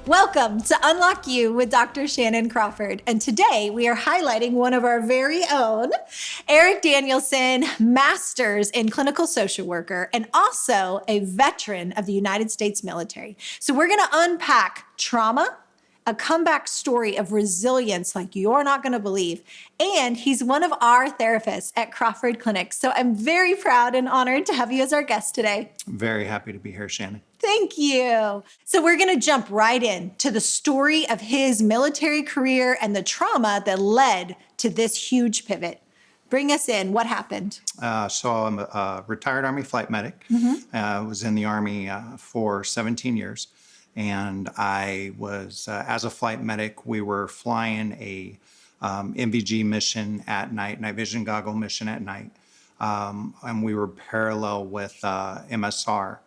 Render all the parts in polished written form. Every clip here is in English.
Welcome to Unlock You with Dr. Shannon Crawford. And today we are highlighting one of our very own, Eric Danielson, master's in clinical social worker, and also a veteran of the United States military. So we're going to unpack trauma, a comeback story of resilience like you're not going to believe. And he's one of our therapists at Crawford Clinics. So I'm very proud and honored to have you as our guest today. I'm very happy to be here, Shannon. Thank you. So we're going to jump right in to the story of his military career and the trauma that led to this huge pivot. Bring us in. What happened? So I'm a retired Army flight medic. I was in the Army for 17 years. And I was, as a flight medic, we were flying a MVG mission at night, night vision goggle mission at night. And we were parallel with MSR.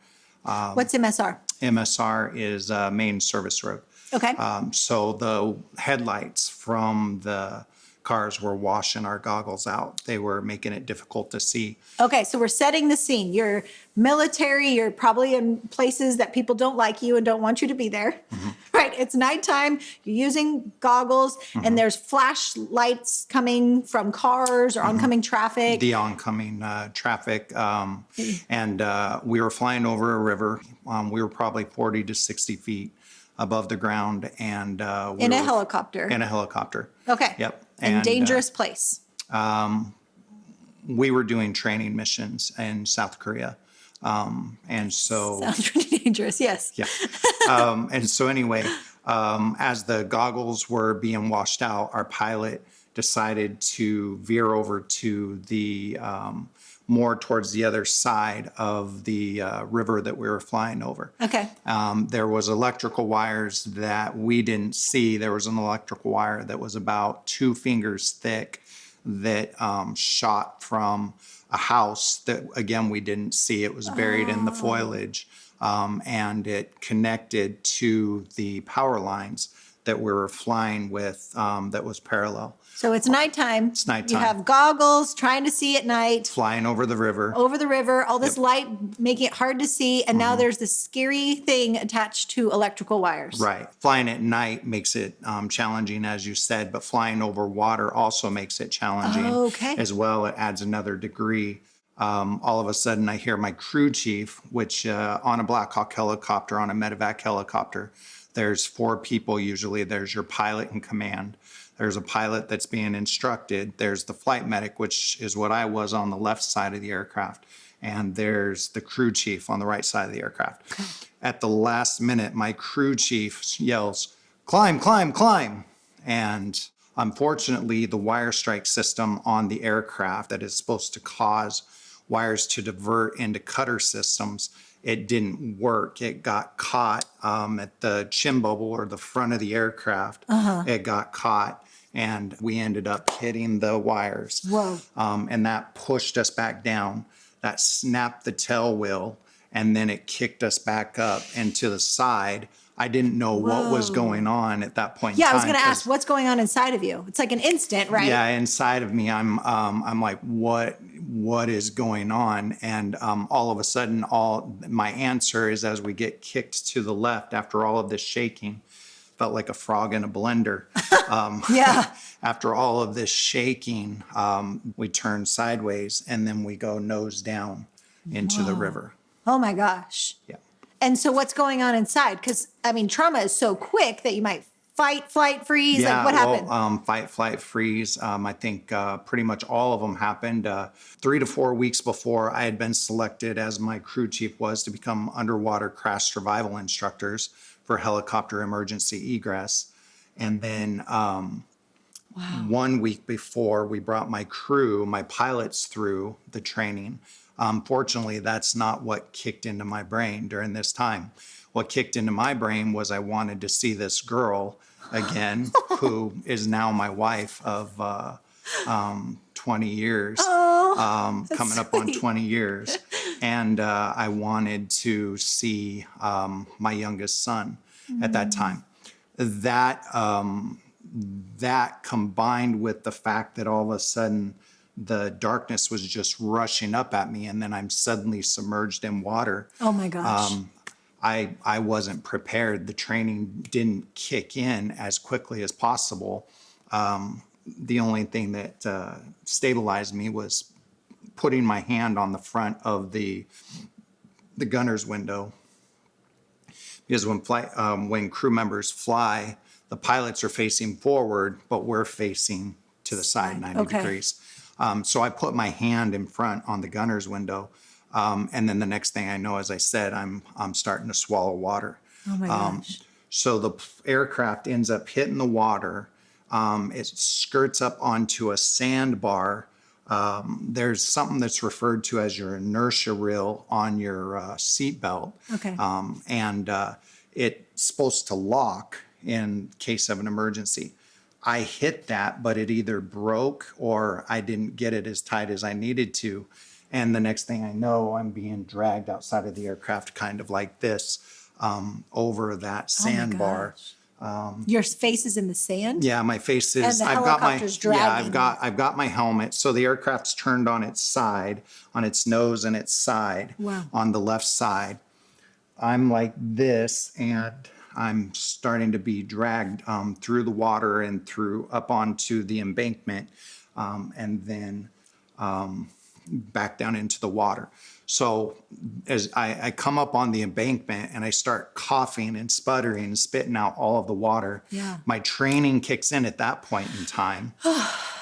What's MSR? MSR is main service road. Okay. So the headlights from the cars were washing our goggles out. They were making it difficult to see. Okay, so we're setting the scene. You're military. You're probably in places that people don't like you and don't want you to be there. Right? It's nighttime. You're using goggles, and there's flashlights coming from cars or oncoming traffic. The oncoming traffic. And we were flying over a river. We were probably 40 to 60 feet above the ground. And in a helicopter. In a helicopter. Okay. Yep. And dangerous place. We were doing training missions in South Korea. And so... Sounds pretty dangerous, yes. Yeah. And so anyway, as the goggles were being washed out, our pilot decided to veer over to the more towards the other side of the river that we were flying over. Okay. There was electrical wires that we didn't see. There was an electrical wire that was about 2 fingers thick that shot from a house that, again, we didn't see. It was buried in the foliage, and it connected to the power lines that we were flying with that was parallel. So it's nighttime. It's nighttime. You have goggles, trying to see at night. Flying over the river. Over the river, all this light making it hard to see. And now there's this scary thing attached to electrical wires. Right. Flying at night makes it challenging, as you said, but flying over water also makes it challenging as well. It adds another degree. All of a sudden, I hear my crew chief, which on a Black Hawk helicopter, on a medevac helicopter, there's 4 people usually. There's your pilot in command. There's a pilot that's being instructed. There's the flight medic, which is what I was on the left side of the aircraft. And there's the crew chief on the right side of the aircraft. Okay. At the last minute, my crew chief yells, "Climb, climb, climb." And unfortunately, the wire strike system on the aircraft that is supposed to cause wires to divert into cutter systems, it didn't work. It got caught at the chin bubble or the front of the aircraft. It got caught, and we ended up hitting the wires. Whoa. And that pushed us back down. That snapped the tail wheel, and then it kicked us back up and to the side. I didn't know what was going on at that point in time. Yeah, I was going to ask, what's going on inside of you? It's like an instant, right? Yeah, inside of me, I'm like, what is going on? And all of a sudden, my answer is, as we get kicked to the left after all of this shaking, felt like a frog in a blender. Yeah. After all of this shaking, we turn sideways, and then we go nose down into the river. Oh my gosh. Yeah. And so what's going on inside? Because, I mean, trauma is so quick that you might fight, flight, freeze. Yeah, like what happened? Fight, flight, freeze. I think pretty much all of them happened 3 to 4 weeks before I had been selected, as my crew chief was, to become underwater crash survival instructors for helicopter emergency egress. And then 1 week before, we brought my crew, my pilots, through the training. Fortunately, that's not what kicked into my brain during this time. What kicked into my brain was I wanted to see this girl again, who is now my wife of 20 years, coming up on 20 years. And I wanted to see my youngest son at that time. That that combined with the fact that all of a sudden the darkness was just rushing up at me, and then I'm suddenly submerged in water. Oh my gosh. I wasn't prepared. The training didn't kick in as quickly as possible. The only thing that stabilized me was putting my hand on the front of the gunner's window. Because when crew members fly, the pilots are facing forward, but we're facing to the side 90 degrees. So I put my hand in front on the gunner's window. And then the next thing I know, as I said, I'm starting to swallow water. Oh my gosh. So the aircraft ends up hitting the water. It skirts up onto a sandbar. There's something that's referred to as your inertia reel on your seatbelt. Okay. And it's supposed to lock in case of an emergency. I hit that, but it either broke or I didn't get it as tight as I needed to. And the next thing I know, I'm being dragged outside of the aircraft kind of like this over that sandbar. Your face is in the sand? Yeah, my face is. And the helicopter's dragging. I've got my helmet. So the aircraft's turned on its side, on its nose and its side, on the left side. I'm like this, and I'm starting to be dragged through the water and through up onto the embankment, and then back down into the water. So as I come up on the embankment and I start coughing and sputtering and spitting out all of the water, my training kicks in at that point in time.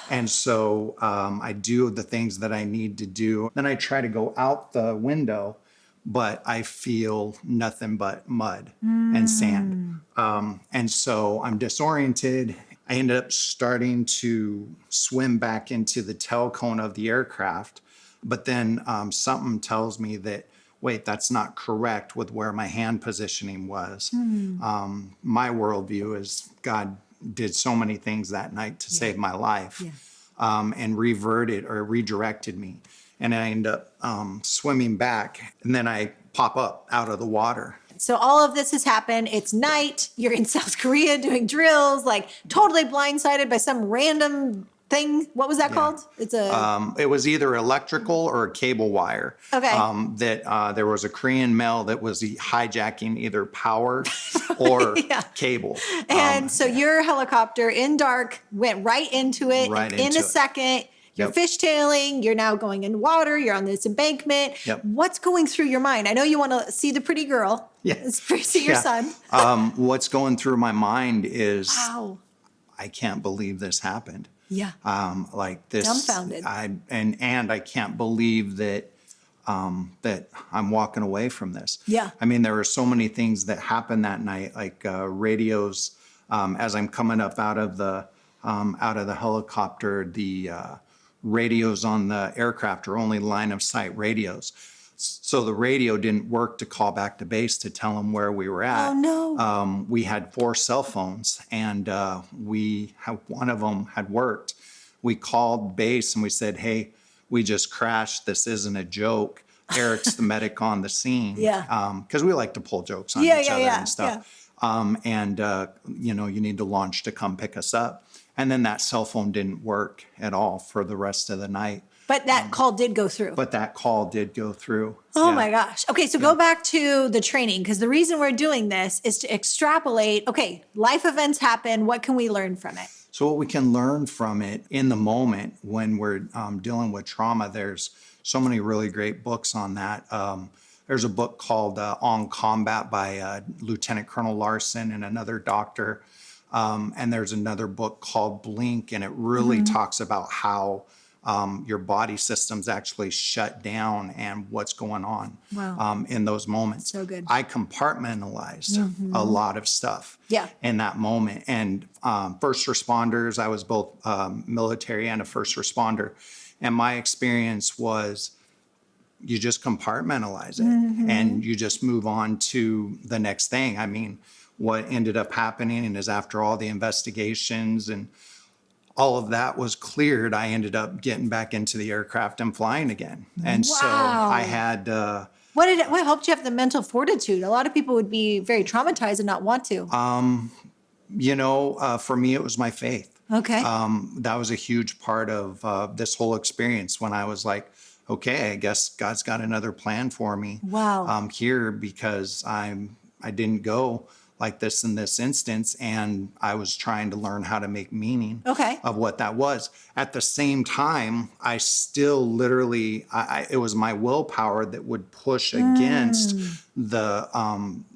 And so I do the things that I need to do. Then I try to go out the window, but I feel nothing but mud and sand. And so I'm disoriented. I ended up starting to swim back into the tail cone of the aircraft. But then something tells me that, wait, that's not correct with where my hand positioning was. My worldview is God did so many things that night to save my life, and redirected me. And I end up swimming back, and then I pop up out of the water. So all of this has happened. It's night. You're in South Korea doing drills, like totally blindsided by some random thing. What was that called? It's a. It was either electrical or a cable wire. Okay. There was a Korean male that was hijacking either power or cable. And so your helicopter in dark went right into it. In a second. You're fishtailing. You're now going in water. You're on this embankment. What's going through your mind? I know you want to see the pretty girl. See your son. What's going through my mind is, wow, I can't believe this happened. Like this, dumbfounded. And I can't believe that that I'm walking away from this. I mean, there were so many things that happened that night, like radios. As I'm coming up out of the helicopter, the radios on the aircraft are only line of sight radios. So the radio didn't work to call back to base to tell them where we were at. Oh, no. We had 4 cell phones, and one of them had worked. We called base and we said, hey, we just crashed. This isn't a joke. Eric's the medic on the scene. Because we like to pull jokes on each other and stuff. You need to launch to come pick us up. And then that cell phone didn't work at all for the rest of the night. But that call did go through. Oh my gosh. Okay, so go back to the training, because the reason we're doing this is to extrapolate, okay, life events happen. What can we learn from it? So what we can learn from it in the moment when we're dealing with trauma, there's so many really great books on that. There's a book called On Combat by Lieutenant Colonel Larson and another doctor. And there's another book called Blink, and it really talks about how your body systems actually shut down and what's going on in those moments. So good. I compartmentalized a lot of stuff in that moment. And first responders, I was both military and a first responder. And my experience was you just compartmentalize it and you just move on to the next thing. I mean, what ended up happening is after all the investigations and all of that was cleared, I ended up getting back into the aircraft and flying again. And so I had... What helped you have the mental fortitude? A lot of people would be very traumatized and not want to. For me, it was my faith. Okay. That was a huge part of this whole experience when I was like, okay, I guess God's got another plan for me. Wow. Here because I didn't go like this in this instance, and I was trying to learn how to make meaning Okay. of what that was. At the same time, I still literally, it was my willpower that would push against the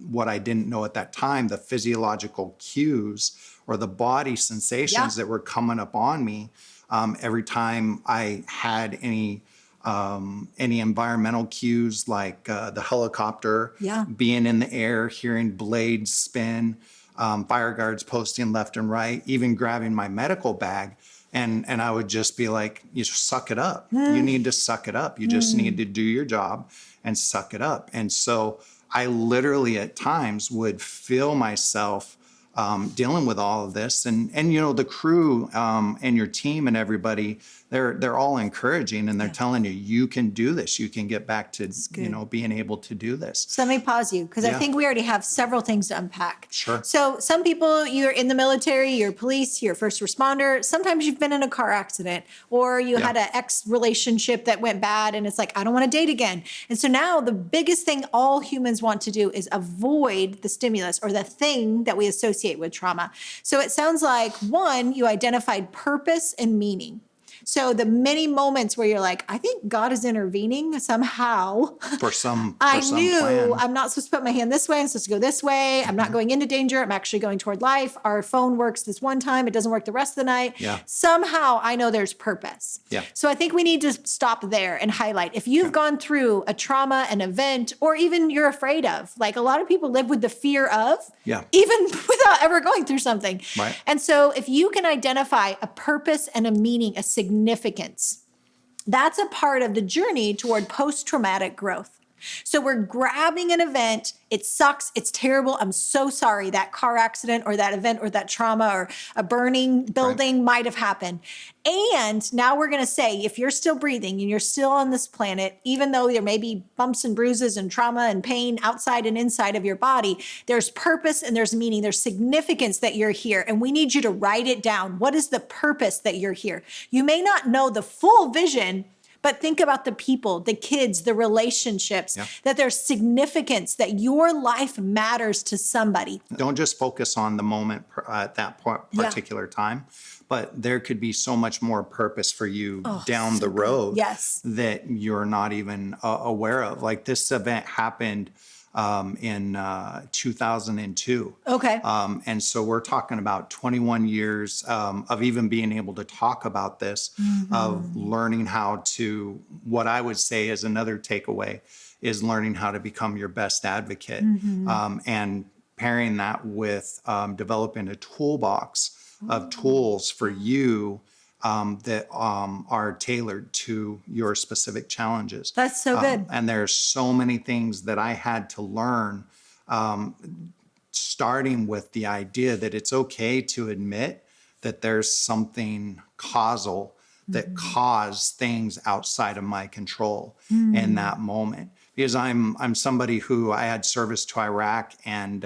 what I didn't know at that time, the physiological cues or the body sensations that were coming up on me every time I had any environmental cues like the helicopter being in the air, hearing blades spin, fire guards posting left and right, even grabbing my medical bag. And I would just be like, you suck it up. You need to suck it up. You just need to do your job and suck it up. And so I literally at times would feel myself dealing with all of this, and the crew and your team and everybody, they're all encouraging, and they're telling you, you can do this. You can get back to being able to do this. So let me pause you, because I think we already have several things to unpack. Sure. So some people, you're in the military, you're police, you're first responder. Sometimes you've been in a car accident, or you had an ex relationship that went bad, and it's like, I don't want to date again. And so now the biggest thing all humans want to do is avoid the stimulus or the thing that we associate with trauma. So it sounds like, one, you identified purpose and meaning. So the many moments where you're like, I think God is intervening somehow. For some knew plan. I'm not supposed to put my hand this way. I'm supposed to go this way. I'm not going into danger. I'm actually going toward life. Our phone works this one time. It doesn't work the rest of the night. Yeah. Somehow I know there's purpose. Yeah. So I think we need to stop there and highlight. If you've gone through a trauma, an event, or even you're afraid of, like a lot of people live with the fear of, even without ever going through something. Right. And so if you can identify a purpose and a meaning, a significance, that's a part of the journey toward post-traumatic growth. So we're grabbing an event. It sucks. It's terrible. I'm so sorry. That car accident or that event or that trauma or a burning building might have happened. And now we're going to say, if you're still breathing and you're still on this planet, even though there may be bumps and bruises and trauma and pain outside and inside of your body, there's purpose and there's meaning. There's significance that you're here. And we need you to write it down. What is the purpose that you're here? You may not know the full vision, but think about the people, the kids, the relationships, that there's significance, that your life matters to somebody. Don't just focus on the moment at that particular time, but there could be so much more purpose for you down the road that you're not even aware of. Like this event happened in 2002. Okay. And so we're talking about 21 years of even being able to talk about this, of learning how to, what I would say is another takeaway, is learning how to become your best advocate, and pairing that with developing a toolbox of tools for you that are tailored to your specific challenges. That's so good. And there's so many things that I had to learn, starting with the idea that it's okay to admit that there's something causal that caused things outside of my control in that moment. Because I'm somebody who, I had service to Iraq, and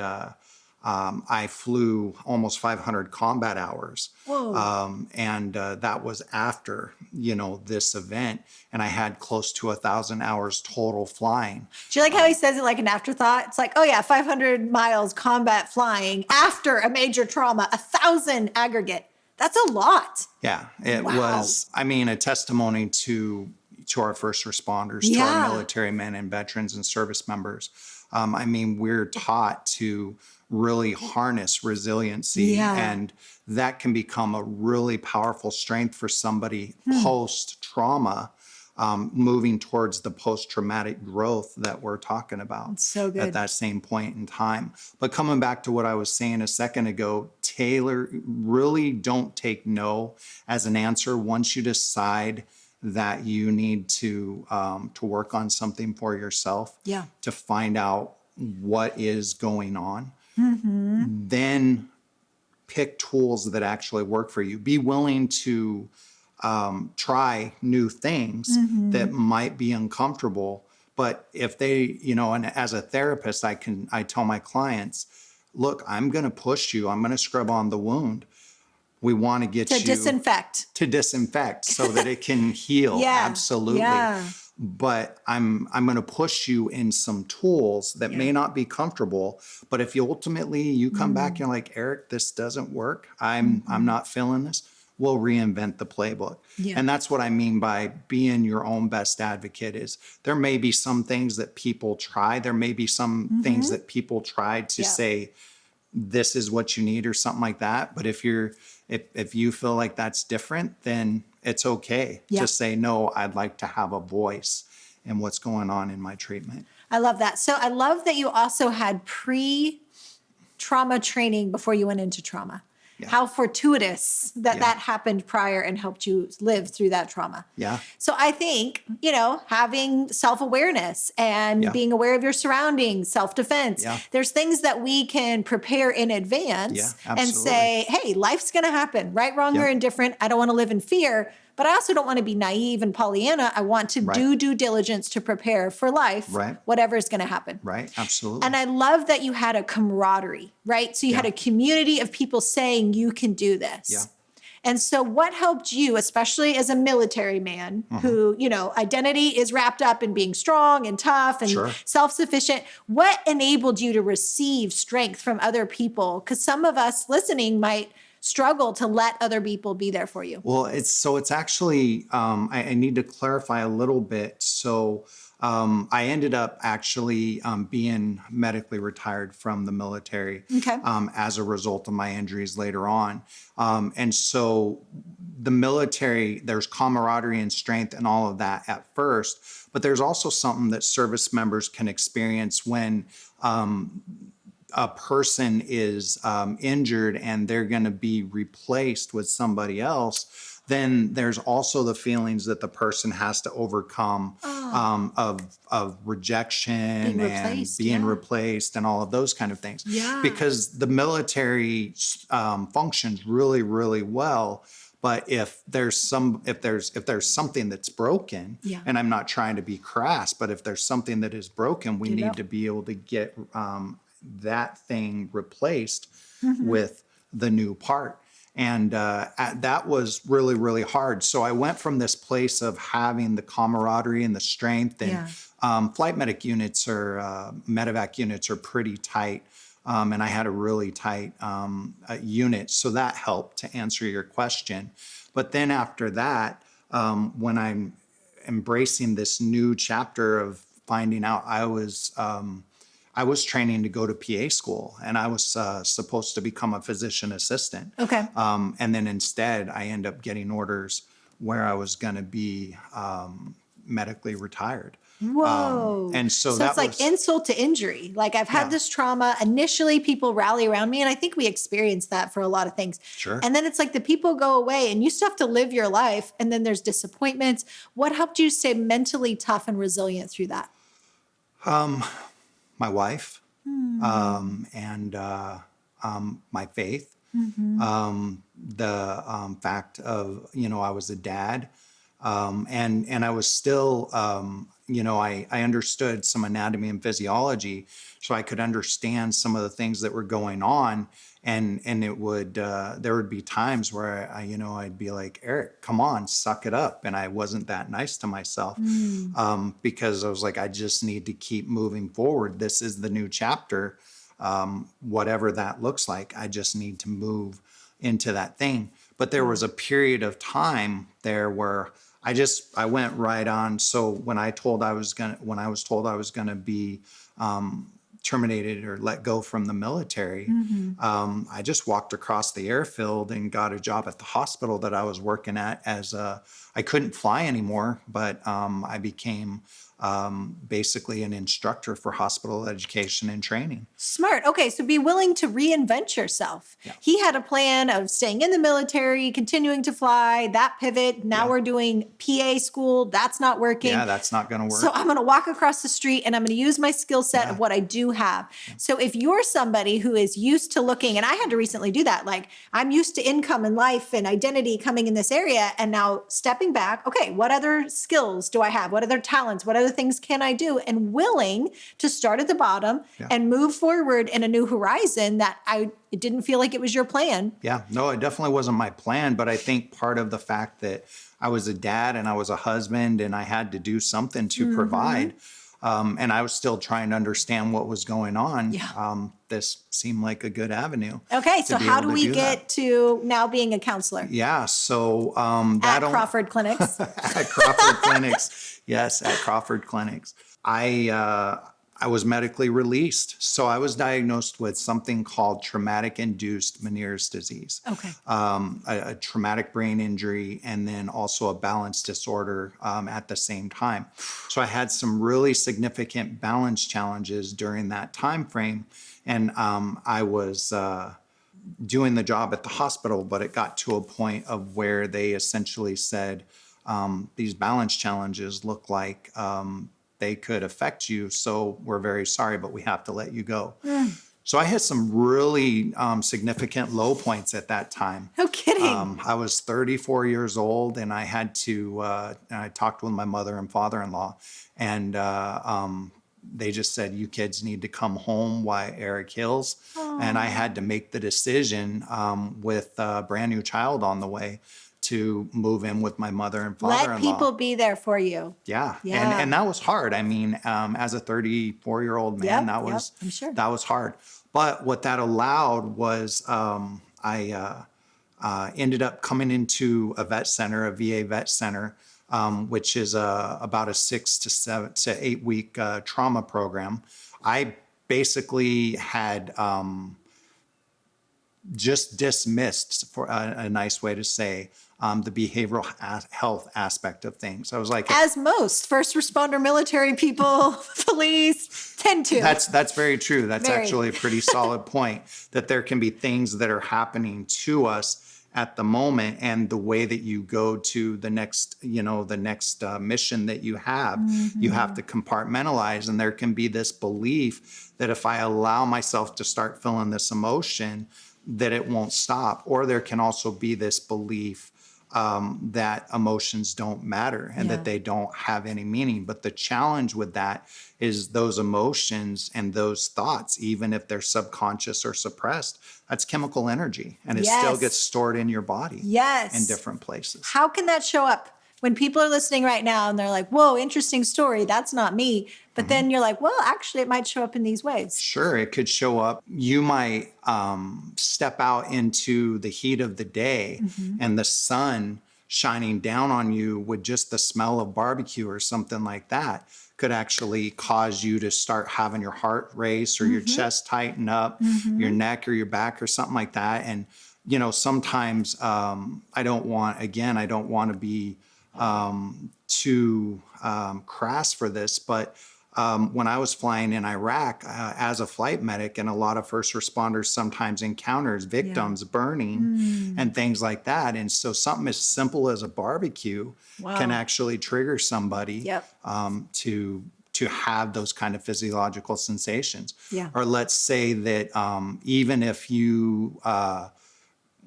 I flew almost 500 combat hours. Whoa. And that was after, this event. And I had close to 1,000 hours total flying. Do you like how he says it like an afterthought? It's like, 500 miles combat flying after a major trauma, 1,000 aggregate. That's a lot. Yeah, it was, a testimony to our first responders, to our military men and veterans and service members. We're taught to really harness resiliency, and that can become a really powerful strength for somebody post-trauma, moving towards the post-traumatic growth that we're talking about. So good. At that same point in time. But coming back to what I was saying a second ago, Taylor, really don't take no as an answer. Once you decide that you need to work on something for yourself, to find out what is going on, then pick tools that actually work for you. Be willing to try new things that might be uncomfortable. But if they, and as a therapist, I tell my clients, look, I'm going to push you. I'm going to scrub on the wound. We want to get to disinfect so that it can heal. Yeah. Absolutely. Yeah. But I'm going to push you in some tools that may not be comfortable. But if you ultimately come back and you're like, Eric, this doesn't work. I'm not feeling this. We'll reinvent the playbook. Yeah. And that's what I mean by being your own best advocate. Is there may be some things that people try. There may be some things that people try to say, this is what you need or something like that. But if you feel like that's different, then it's okay to say, no, I'd like to have a voice in what's going on in my treatment. I love that. So I love that you also had pre-trauma training before you went into trauma. Yeah. How fortuitous that happened prior and helped you live through that trauma. Yeah. So I think, having self-awareness and being aware of your surroundings, self-defense, there's things that we can prepare in advance and say, hey, life's going to happen, right, wrong, or indifferent. I don't want to live in fear, but I also don't want to be naive and Pollyanna. I want to do due diligence to prepare for life, whatever is going to happen. Right, absolutely. And I love that you had a camaraderie, right? So you had a community of people saying you can do this. Yeah. And so what helped you, especially as a military man who, identity is wrapped up in being strong and tough and self-sufficient, what enabled you to receive strength from other people? Because some of us listening might struggle to let other people be there for you. Well, it's actually, I need to clarify a little bit. So I ended up actually being medically retired from the military as a result of my injuries later on. And so the military, there's camaraderie and strength and all of that at first, but there's also something that service members can experience when a person is injured and they're going to be replaced with somebody else. Then there's also the feelings that the person has to overcome of rejection and being replaced and all of those kind of things. Yeah. Because the military functions really, really well. But if there's something that's broken, and I'm not trying to be crass, but if there's something that is broken, we need to be able to get that thing replaced with the new part. And that was really, really hard. So I went from this place of having the camaraderie and the strength, and flight medic units or medevac units are pretty tight. And I had a really tight unit. So that helped to answer your question. But then after that, when I'm embracing this new chapter of finding out I was training to go to PA school, and I was supposed to become a physician assistant. Okay. And then instead, I end up getting orders where I was going to be medically retired. Whoa. And so it's like insult to injury. Like I've had this trauma. Initially, people rally around me, and I think we experience that for a lot of things. Sure. And then it's like the people go away, and you still have to live your life, and then there's disappointments. What helped you stay mentally tough and resilient through that? My wife, and my faith, the fact of, I was a dad, and I was still, I understood some anatomy and physiology, so I could understand some of the things that were going on. And it would, there would be times where I'd be like, Eric, come on, suck it up. And I wasn't that nice to myself, because I was like, I just need to keep moving forward. This is the new chapter. Whatever that looks like, I just need to move into that thing. But there was a period of time there where I went right on. So when I was told I was going to be, terminated or let go from the military, I just walked across the airfield and got a job at the hospital that I was working at I couldn't fly anymore, but I became basically an instructor for hospital education and training. Smart. Okay, so be willing to reinvent yourself. Yeah. He had a plan of staying in the military, continuing to fly, that pivot. Now we're doing PA school. That's not working. Yeah, that's not going to work. So I'm going to walk across the street and I'm going to use my skill set of what I do have. Yeah. So if you're somebody who is used to looking, and I had to recently do that, like I'm used to income and life and identity coming in this area, and now stepping back, okay, what other skills do I have? What other talents? What other other things can I do? And willing to start at the bottom and move forward in a new horizon that it didn't feel like it was your plan. Yeah, no, it definitely wasn't my plan. But I think part of the fact that I was a dad and I was a husband and I had to do something to provide, and I was still trying to understand what was going on. This seemed like a good avenue. Okay, so how do we get to now being a counselor? Yeah, so at Crawford Clinics. At Crawford Clinics, yes, at Crawford Clinics. I was medically released, so I was diagnosed with something called traumatic-induced Meniere's disease. Okay. A traumatic brain injury, and then also a balance disorder at the same time. So I had some really significant balance challenges during that time frame, and I was doing the job at the hospital, but it got to a point of where they essentially said, these balance challenges look like they could affect you. So we're very sorry, but we have to let you go. So I had some really significant low points at that time. No kidding. I was 34 years old, and I had to, I talked with my mother and father-in-law, and they just said, you kids need to come home while Eric heals. And I had to make the decision with a brand new child on the way to move in with my mother and father-in-law. Let people be there for you. Yeah. And that was hard. I mean, as a 34-year-old man, that was hard. But what that allowed was I ended up coming into a vet center, a VA vet center, which is about a 6 to 8 week trauma program. I basically had just dismissed, for a nice way to say, the behavioral health aspect of things. I was like, as most first responder military people, police tend to. That's very true. That's actually a pretty solid point, that there can be things that are happening to us at the moment, and the way that you go to the next mission that you have to compartmentalize. And there can be this belief that if I allow myself to start feeling this emotion, that it won't stop. Or there can also be this belief that emotions don't matter and that they don't have any meaning. But the challenge with that is those emotions and those thoughts, even if they're subconscious or suppressed, that's chemical energy, and it still gets stored in your body in different places. How can that show up? When people are listening right now and they're like, whoa, interesting story, that's not me. But then you're like, well, actually, it might show up in these ways. Sure, it could show up. You might step out into the heat of the day and the sun shining down on you with just the smell of barbecue or something like that could actually cause you to start having your heart race or your chest tighten up, your neck or your back or something like that. And, sometimes I don't want to be too crass for this, but when I was flying in Iraq as a flight medic, and a lot of first responders sometimes encounters victims burning and things like that. And so something as simple as a barbecue can actually trigger somebody to have those kind of physiological sensations. Or let's say that even if you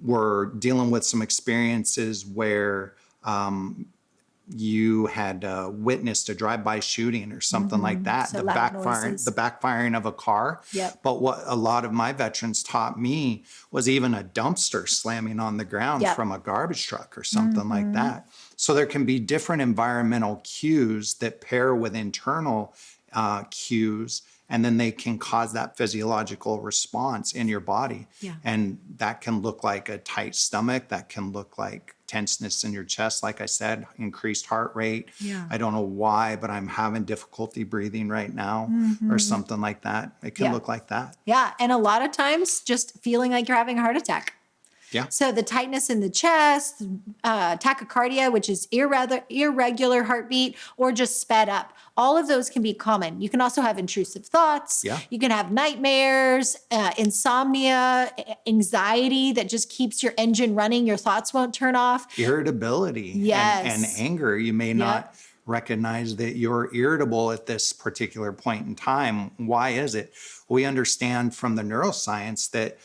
were dealing with some experiences where you had witnessed a drive-by shooting or something like that, so the backfiring of a car. But what a lot of my veterans taught me was even a dumpster slamming on the ground from a garbage truck or something like that. So there can be different environmental cues that pair with internal cues, and then they can cause that physiological response in your body. And that can look like a tight stomach. That can look like tenseness in your chest. Like I said, increased heart rate. I don't know why, but I'm having difficulty breathing right now or something like that. It can look like that. And a lot of times just feeling like you're having a heart attack. So the tightness in the chest, tachycardia, which is irregular heartbeat, or just sped up. All of those can be common. You can also have intrusive thoughts. You can have nightmares, insomnia, anxiety that just keeps your engine running. Your thoughts won't turn off. Irritability and anger. You may not recognize that you're irritable at this particular point in time. Why is it? We understand from the neuroscience that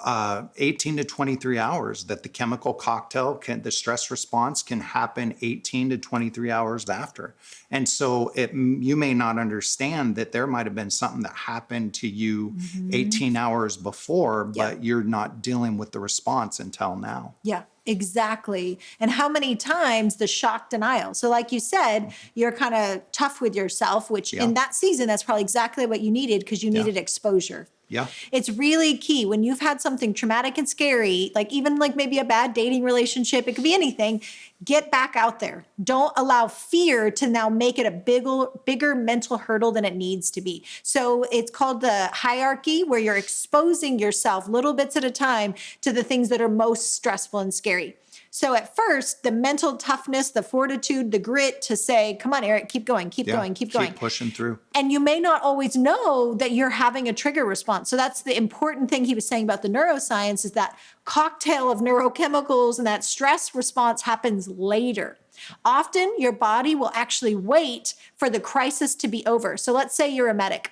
18 to 23 hours, that the chemical cocktail the stress response can happen 18 to 23 hours after. And so you may not understand that there might have been something that happened to you 18 hours before, but you're not dealing with the response until now. Yeah, exactly. And how many times the shock denial. So like you said, you're kind of tough with yourself, which in that season, that's probably exactly what you needed, because you needed exposure. Yeah. It's really key when you've had something traumatic and scary, like even like maybe a bad dating relationship, it could be anything. Get back out there. Don't allow fear to now make it a bigger mental hurdle than it needs to be. So it's called the hierarchy, where you're exposing yourself little bits at a time to the things that are most stressful and scary. So at first, the mental toughness, the fortitude, the grit to say, come on, Eric, keep going, keep going. Keep pushing through. And you may not always know that you're having a trigger response. So that's the important thing he was saying about the neuroscience, is that cocktail of neurochemicals and that stress response happens later. Often your body will actually wait for the crisis to be over. So let's say you're a medic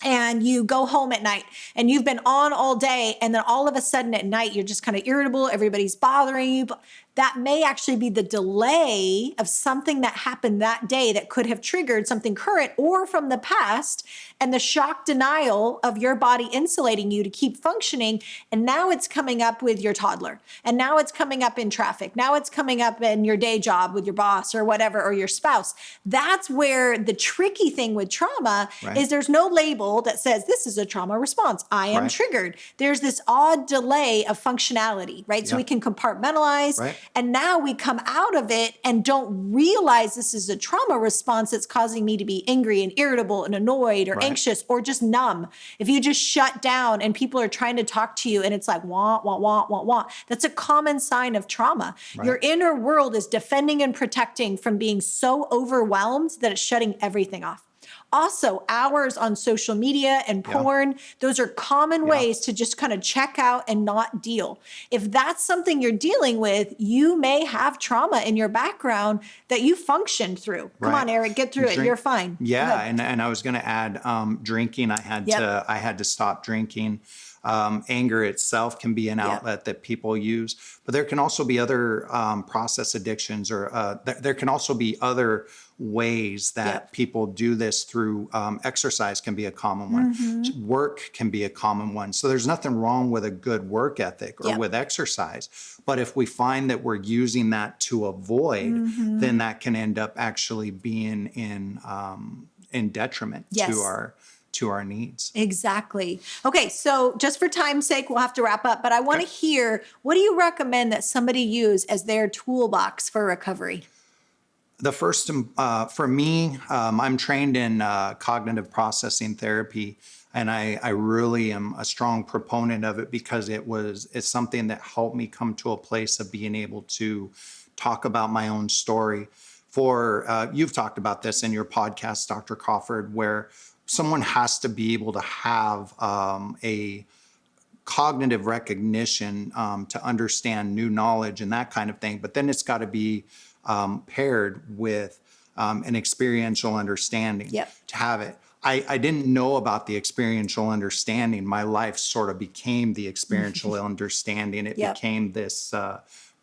and you go home at night and you've been on all day, and then all of a sudden at night, you're just kind of irritable. Everybody's bothering you. That may actually be the delay of something that happened that day that could have triggered something current or from the past, and the shock denial of your body insulating you to keep functioning. And now it's coming up with your toddler. And now it's coming up in traffic. Now it's coming up in your day job with your boss or whatever, or your spouse. That's where the tricky thing with trauma is there's no label that says this is a trauma response. I am triggered. There's this odd delay of functionality, right? So we can compartmentalize. And now we come out of it and don't realize this is a trauma response that's causing me to be angry and irritable and annoyed or anxious or just numb. If you just shut down and people are trying to talk to you and it's like, wah, wah, wah, wah, wah, that's a common sign of trauma. Your inner world is defending and protecting from being so overwhelmed that it's shutting everything off. Also, hours on social media and porn, those are common ways to just kind of check out and not deal. If that's something you're dealing with, you may have trauma in your background that you functioned through. Come on, Eric, get through it. You're fine. Yeah, and I was going to add drinking. I had to stop drinking. Anger itself can be an outlet that people use, but there can also be other process addictions, or there can also be other ways that people do this through. Exercise can be a common one. Work can be a common one. So there's nothing wrong with a good work ethic or with exercise. But if we find that we're using that to avoid, then that can end up actually being in detriment to our needs. Exactly. Okay, so just for time's sake, we'll have to wrap up, but I want to hear, what do you recommend that somebody use as their toolbox for recovery? The first, for me, I'm trained in cognitive processing therapy, and I really am a strong proponent of it because it's something that helped me come to a place of being able to talk about my own story. You've talked about this in your podcast, Dr. Crawford, where someone has to be able to have a cognitive recognition to understand new knowledge and that kind of thing. But then it's got to be paired with an experiential understanding to have it. I didn't know about the experiential understanding. My life sort of became the experiential understanding. It became this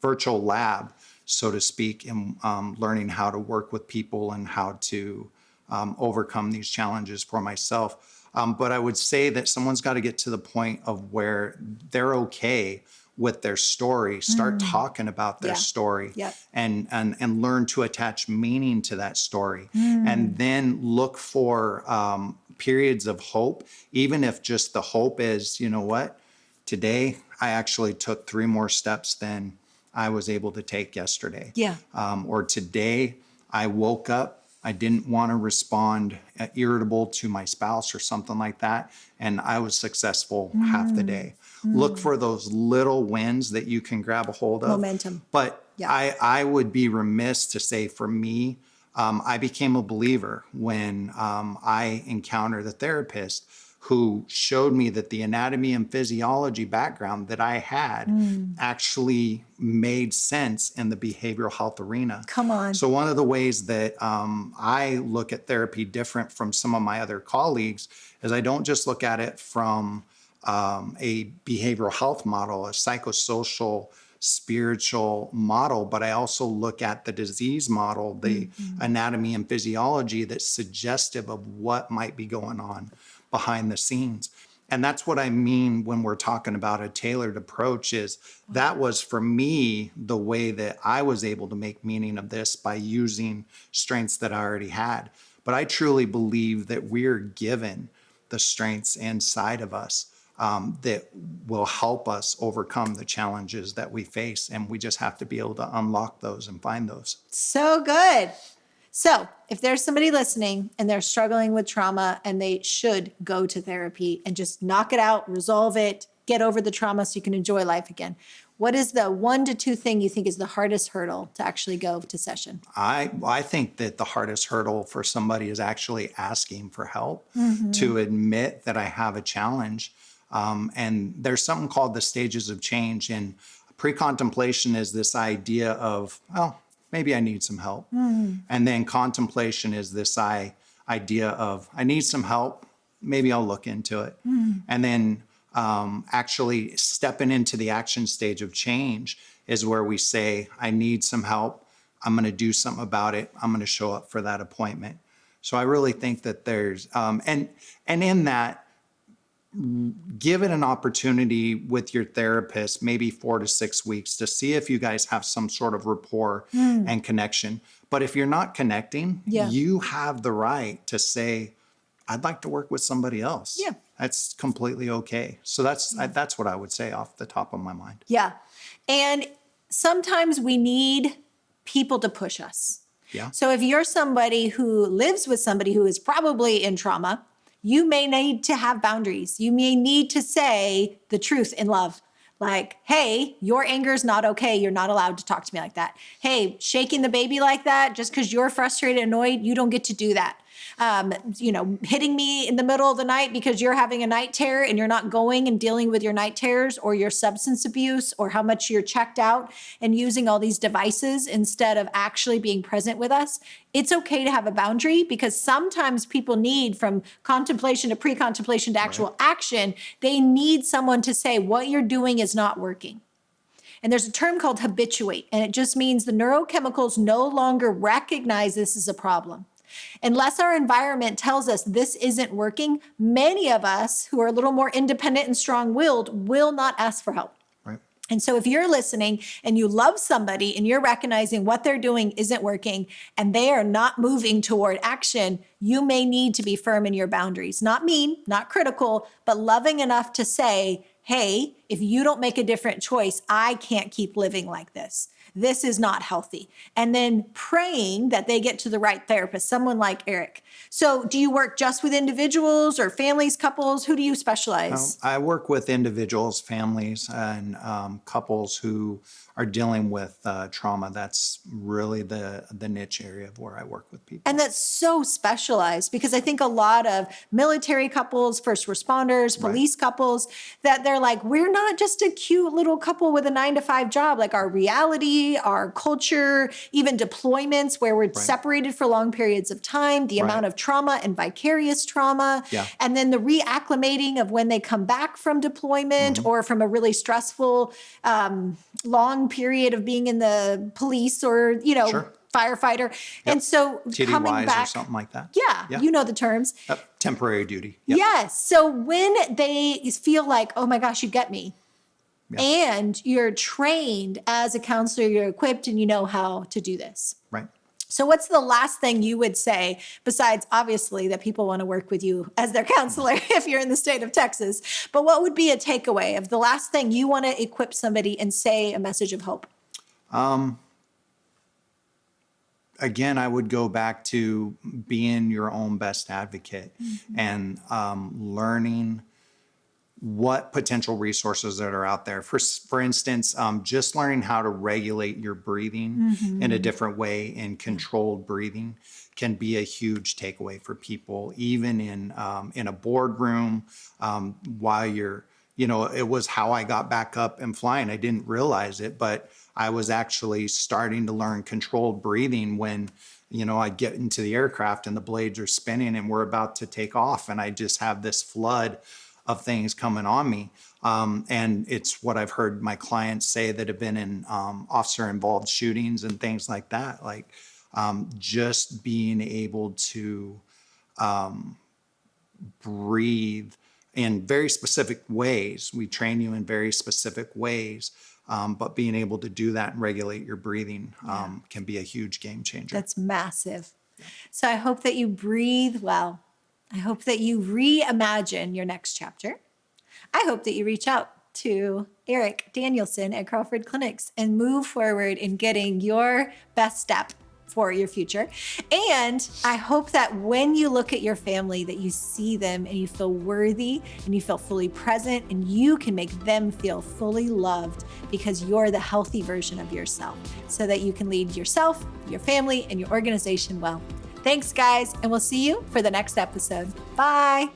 virtual lab, so to speak, in learning how to work with people and how to overcome these challenges for myself. But I would say that someone's got to get to the point of where they're okay with their story, start talking about their story, and learn to attach meaning to that story. And then look for periods of hope, even if just the hope is, you know what, today I actually took 3 more steps than I was able to take yesterday. Or today I woke up, I didn't want to respond irritable to my spouse or something like that, and I was successful half the day. Look for those little wins that you can grab a hold of. Momentum. But I would be remiss to say, for me, I became a believer when I encountered a therapist who showed me that the anatomy and physiology background that I had actually made sense in the behavioral health arena. Come on. So one of the ways that I look at therapy different from some of my other colleagues is I don't just look at it from a behavioral health model, a psychosocial, spiritual model, but I also look at the disease model, the anatomy and physiology that's suggestive of what might be going on behind the scenes. And that's what I mean when we're talking about a tailored approach is that was for me the way that I was able to make meaning of this by using strengths that I already had. But I truly believe that we're given the strengths inside of us that will help us overcome the challenges that we face. And we just have to be able to unlock those and find those. So good. So if there's somebody listening and they're struggling with trauma and they should go to therapy and just knock it out, resolve it, get over the trauma so you can enjoy life again, what is the 1 to 2 thing you think is the hardest hurdle to actually go to session? I think that the hardest hurdle for somebody is actually asking for help, to admit that I have a challenge. And there's something called the stages of change. And pre-contemplation is this idea of, well, maybe I need some help. And then contemplation is this idea of, I need some help. Maybe I'll look into it. And then actually stepping into the action stage of change is where we say, I need some help. I'm going to do something about it. I'm going to show up for that appointment. So I really think that there's, and in that, give it an opportunity with your therapist, maybe 4 to 6 weeks, to see if you guys have some sort of rapport and connection. But if you're not connecting, you have the right to say, I'd like to work with somebody else. Yeah. That's completely okay. So that's what I would say off the top of my mind. Yeah. And sometimes we need people to push us. Yeah. So if you're somebody who lives with somebody who is probably in trauma, you may need to have boundaries. You may need to say the truth in love. Like, hey, your anger is not okay. You're not allowed to talk to me like that. Hey, shaking the baby like that, just because you're frustrated, annoyed, you don't get to do that. Hitting me in the middle of the night because you're having a night terror and you're not going and dealing with your night terrors or your substance abuse or how much you're checked out and using all these devices instead of actually being present with us. It's okay to have a boundary because sometimes people need, from contemplation to pre-contemplation to actual action, they need someone to say what you're doing is not working. And there's a term called habituate, and it just means the neurochemicals no longer recognize this as a problem. Unless our environment tells us this isn't working, many of us who are a little more independent and strong-willed will not ask for help. Right. And so if you're listening and you love somebody and you're recognizing what they're doing isn't working and they are not moving toward action, you may need to be firm in your boundaries. Not mean, not critical, but loving enough to say, hey, if you don't make a different choice, I can't keep living like this. This is not healthy. And then praying that they get to the right therapist, someone like Eric. So do you work just with individuals or families, couples? Who do you specialize? I work with individuals, families, and couples who are dealing with trauma. That's really the niche area of where I work with people. And that's so specialized because I think a lot of military couples, first responders, police couples, that they're like, we're not just a cute little couple with a 9-to-5 job. Like our reality, our culture, even deployments where we're separated for long periods of time, the amount of trauma and vicarious trauma, and then the reacclimating of when they come back from deployment or from a really stressful, long period of being in the police or, firefighter. And so TDYs coming back, or something like that. Yeah, you know the terms. Temporary duty. Yes. So when they feel like, oh my gosh, you get me. And you're trained as a counselor, you're equipped and you know how to do this. Right. So what's the last thing you would say, besides obviously that people want to work with you as their counselor if you're in the state of Texas, but what would be a takeaway of the last thing you want to equip somebody and say a message of hope? Again, I would go back to being your own best advocate and learning what potential resources that are out there. For instance, just learning how to regulate your breathing in a different way, in controlled breathing, can be a huge takeaway for people, even in a boardroom, while you're, it was how I got back up and flying. I didn't realize it, but I was actually starting to learn controlled breathing when, I get into the aircraft and the blades are spinning and we're about to take off. And I just have this flood of things coming on me. And it's what I've heard my clients say that have been in officer-involved shootings and things like that. Like just being able to breathe in very specific ways. We train you in very specific ways, but being able to do that and regulate your breathing can be a huge game changer. That's massive. So I hope that you breathe well. I hope that you reimagine your next chapter. I hope that you reach out to Eric Danielson at Crawford Clinics and move forward in getting your best step for your future. And I hope that when you look at your family, that you see them and you feel worthy and you feel fully present and you can make them feel fully loved because you're the healthy version of yourself so that you can lead yourself, your family, and your organization well. Thanks, guys, and we'll see you for the next episode. Bye.